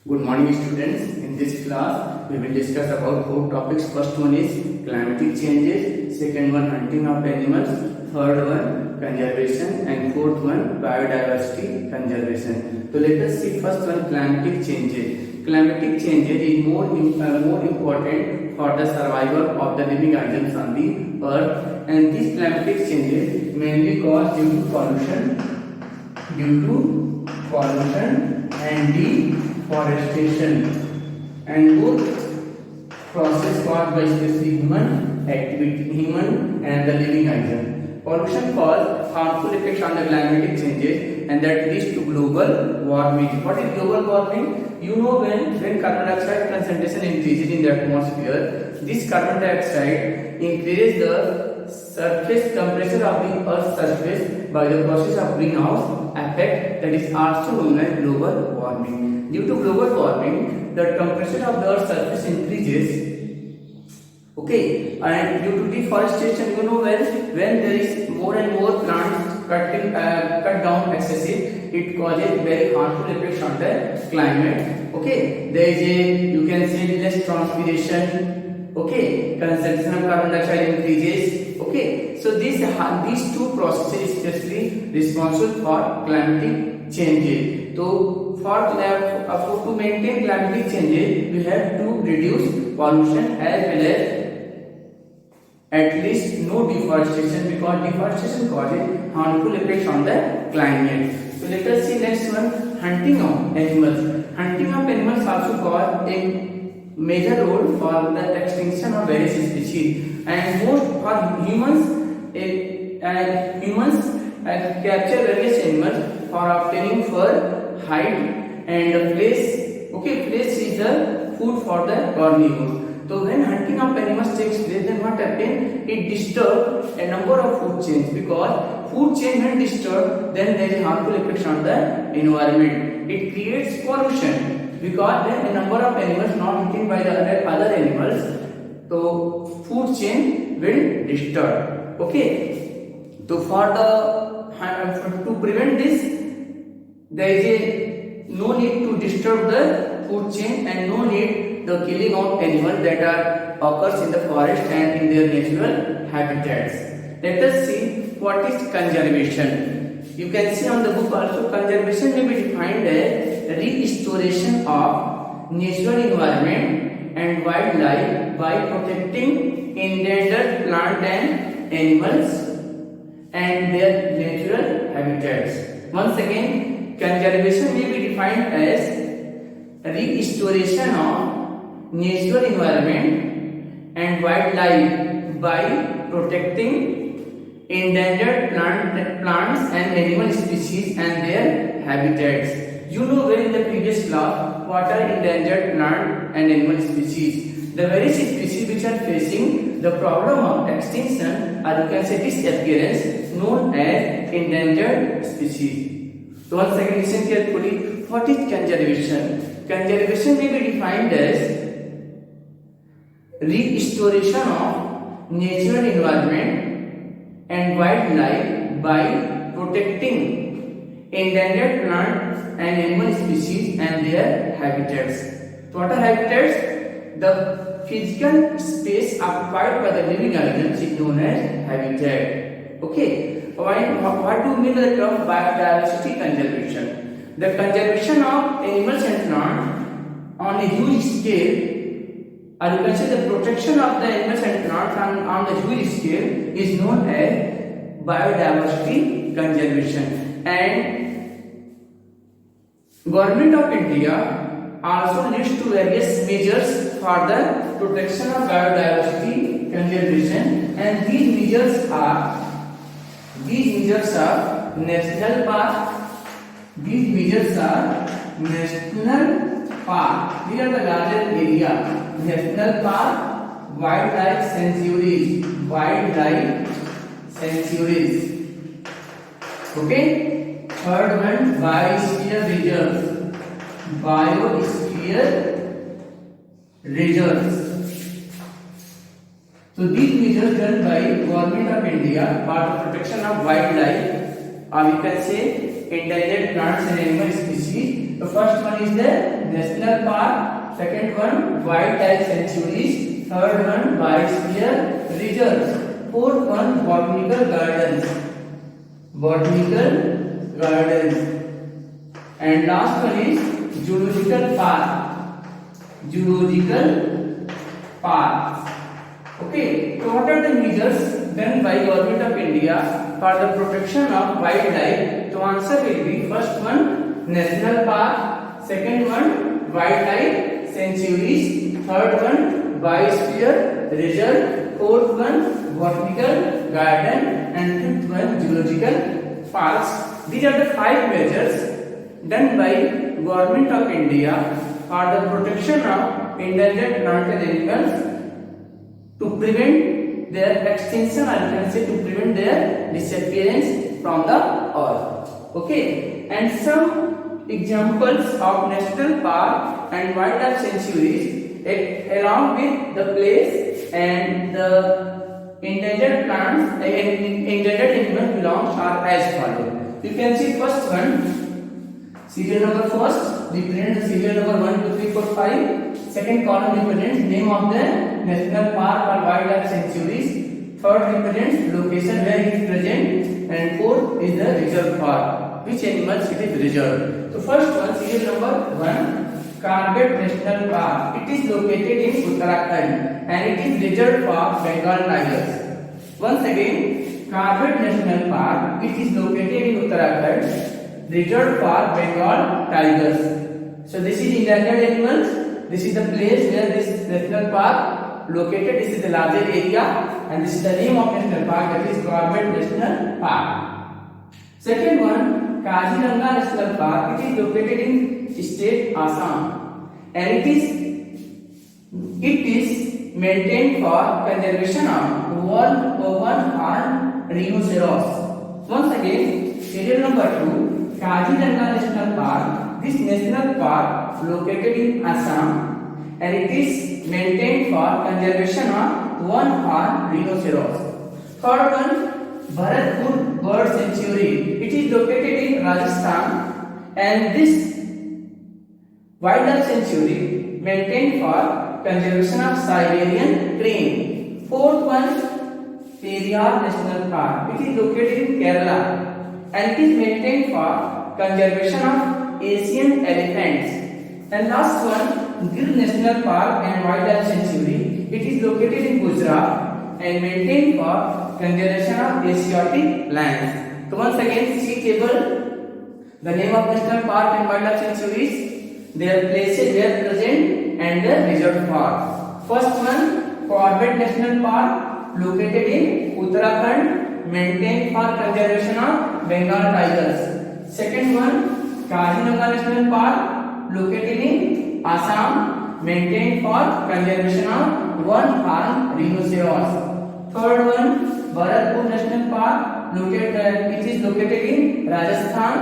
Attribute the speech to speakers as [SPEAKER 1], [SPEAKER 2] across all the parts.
[SPEAKER 1] Good morning students. In this class we will discuss about four topics. First one is climatic changes, second one hunting of animals, third one conservation and fourth one biodiversity conservation. So let us see first one climatic changes. Climatic changes is more important for the survival of the living organisms on the earth, and these climatic changes mainly caused due to pollution and deforestation, and both process caused by especially human and the living organism. Pollution cause harmful effects on the climatic changes, and that leads to global warming. What is global warming? You know, when carbon dioxide concentration increases in the atmosphere, this carbon dioxide increases the surface temperature of the Earth's surface by the process of greenhouse effect, that is also known as global warming. Due to global warming, the temperature of the Earth's surface increases. Okay, and due to deforestation, you know, when there is more and more plants cut down excessive, it causes very harmful effects on the climate. Okay, there is you can say less transpiration. Okay, concentration of carbon dioxide increases. Okay, so these two processes especially responsible for climatic changes. So to maintain climatic changes, we have to reduce pollution as well as at least no deforestation, because deforestation causes harmful effects on the climate. So let us see next one, hunting of animals. Hunting of animals also cause a major role for the extinction of various species, and most for humans capture various animals for obtaining fur, hide and flesh. Okay, flesh is the food for the carnivores. So when hunting of animals takes place, then what happens? It disturbs a number of food chains, because food chain when disturbed, then there is harmful effects on the environment. It creates pollution, because then a number of animals not eaten by the other animals, so food chain will disturb. Okay, so to prevent this, there is no need to disturb the food chain and no need the killing of animals that occurs in the forest and in their natural habitats. Let us see what is conservation. You can see on the book also, conservation may be defined as restoration of natural environment and wildlife by protecting endangered plant and animals and their natural habitats. Once again, conservation may be defined as restoration of natural environment and wildlife by protecting endangered plants and animal species and their habitats. You know well in the previous class what are endangered plant and animal species. The various species which are facing the problem of extinction, or you can say disappearance, known as endangered species. So once again listen carefully. What is conservation? Conservation may be defined as restoration of natural environment and wildlife by protecting endangered plants and animal species and their habitats. So what are habitats? The physical space occupied by the living organisms is known as habitat. Okay, what do you mean by the term biodiversity conservation? The conservation of animals and plants on a huge scale, or you can say the protection of the animals and plants on the huge scale, is known as biodiversity conservation. And Government of India also leads to various measures for the protection of biodiversity conservation, and these measures are national park. These measures are national park. These are the larger area. National park, wildlife sanctuaries. Okay. Third one, biosphere reserves. So these measures done by Government of India for the protection of wildlife, or we can say endangered plants and animal species. The first one is the national park, second one wildlife sanctuaries, third one biosphere reserves, fourth one botanical gardens, and last one is zoological park. Okay, so what are the measures done by Government of India for the protection of wildlife? So answer will be first one national park, second one wildlife sanctuaries, third one biosphere reserve, fourth one botanical garden, and fifth one zoological parks. These are the 5 measures done by Government of India for the protection of endangered plant and animals to prevent their extinction, or you can say to prevent their disappearance from the earth. Okay, and some examples of national park and wildlife sanctuaries along with the place and the endangered plants and endangered animals belongs are as follows. You can see first one, serial number first represents serial number 1, 2, 3, 4, 5. Second column represents name of the national park or wildlife sanctuaries. Third represents location where it is present, and fourth is the reserve park, which animals it is reserved. So first one, serial number 1, Carpet National Park. It is located in Uttarakhand and it is reserved for Bengal tigers. Once again, Carpet National Park, it is located in Uttarakhand, reserved for Bengal tigers. So this is endangered animals. This is the place where this national park located. This is the larger area, and this is the name of national park, that is Carpet National Park. Second one, Kaziranga National Park. It is located in state Assam, and it is maintained for conservation of one horned rhinoceros. Once again, serial number 2, Kaziranga National Park. This national park located in Assam, and it is maintained for conservation of one horned rhinoceros. Third one, Bharatpur Bird Sanctuary. It is located in Rajasthan, and this wildlife sanctuary maintained for conservation of Siberian crane. Fourth one, Periyar National Park. It is located in Kerala, and it is maintained for conservation of Asian elephants. And last one, Gir National Park and Wildlife Sanctuary. It is located in Gujarat and maintained for conservation of Asiatic lions. So once again, see table, the name of national park and wildlife sanctuaries, their places where present, and the reserve park. First one, Corbett National Park, located in Uttarakhand, maintained for conservation of Bengal tigers. Second one, Kaziranga National Park, located in Assam, maintained for conservation of one horned rhinoceros. Third one, Bharatpur National Park, which is located in Rajasthan,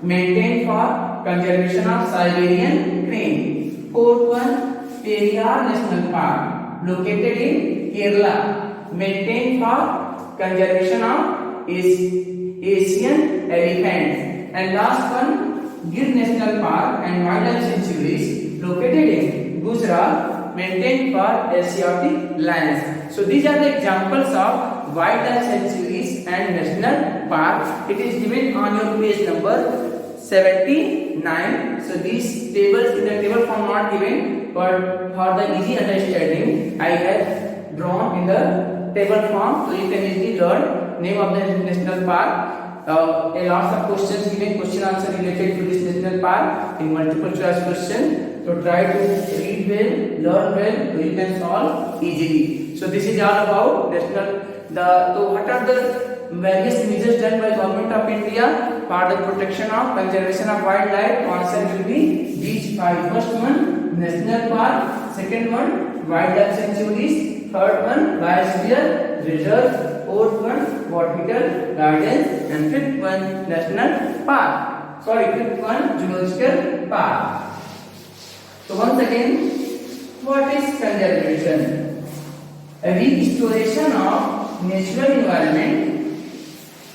[SPEAKER 1] maintained for conservation of Siberian crane. Fourth one, Periyar National Park, located in Kerala, maintained for conservation of Asian elephants. And last one, Gir National Park and Wildlife Sanctuaries, located in Gujarat, maintained for Asiatic lions. So these are the examples of wildlife sanctuaries and national parks. It is given on your page number 79. So these tables in the table form not given, but for the easy understanding, I have drawn in the table form, so you can easily learn name of the national park. A lot of questions given, question answer related to this national park in multiple choice question. So try to read well, learn well, so you can solve easily. So this is all about national. So what are the various measures done by Government of India for the protection of conservation of wildlife? Answer will be these 5. First one, national park. Second one, wildlife sanctuaries. Third one, biosphere reserve. Fourth one, botanical gardens, and fifth one, national park. Fifth one, zoological park. So once again, what is conservation? A restoration of natural environment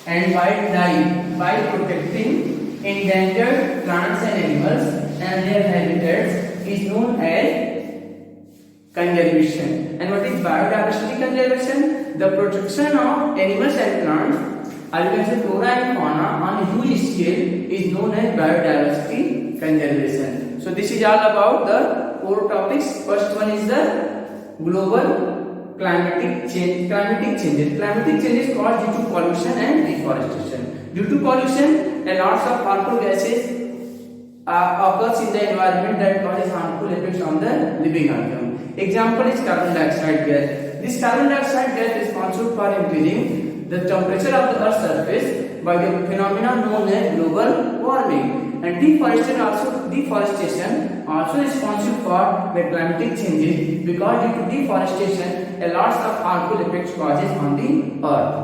[SPEAKER 1] and wildlife by protecting endangered plants and animals and their habitats is known as conservation. And what is biodiversity conservation? The protection of animals and plants, or you can say flora and fauna on a huge scale, is known as biodiversity conservation. So this is all about the 4 topics. First one is the global climatic change. Climatic changes caused due to pollution and deforestation. Due to pollution, a lot of harmful gases occurs in the environment that causes harmful effects on the living organism. Example is carbon dioxide gas. This carbon dioxide gas is responsible for increasing the temperature of the Earth's surface by the phenomenon known as global warming. And deforestation also responsible for the climatic changes, because due to deforestation, a lot of harmful effects causes on the Earth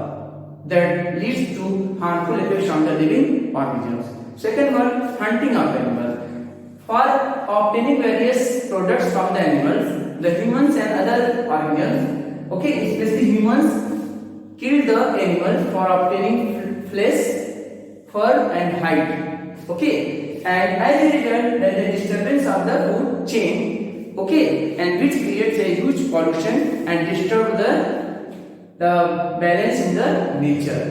[SPEAKER 1] that leads to harmful effects on the living organisms. Second one, hunting of animals. For obtaining various products from the animals, the humans and other organisms, especially humans, kill the animals for obtaining flesh, fur and hide. And as a result, there is a disturbance of the food chain, and which creates a huge pollution and disturb the balance in the nature.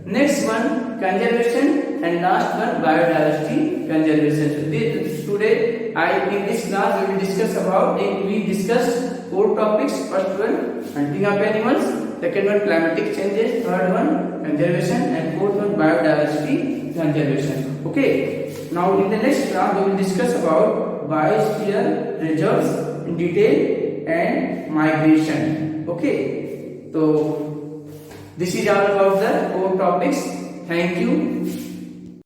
[SPEAKER 1] Next one, conservation, and last one, biodiversity conservation. So today, in this class we will discuss about, we discussed 4 topics. First one, hunting of animals. Second one, climatic changes. Third one, conservation, and fourth one, biodiversity conservation. Now in the next class we will discuss about biosphere reserves in detail and migration. So this is all about the 4 topics. Thank you.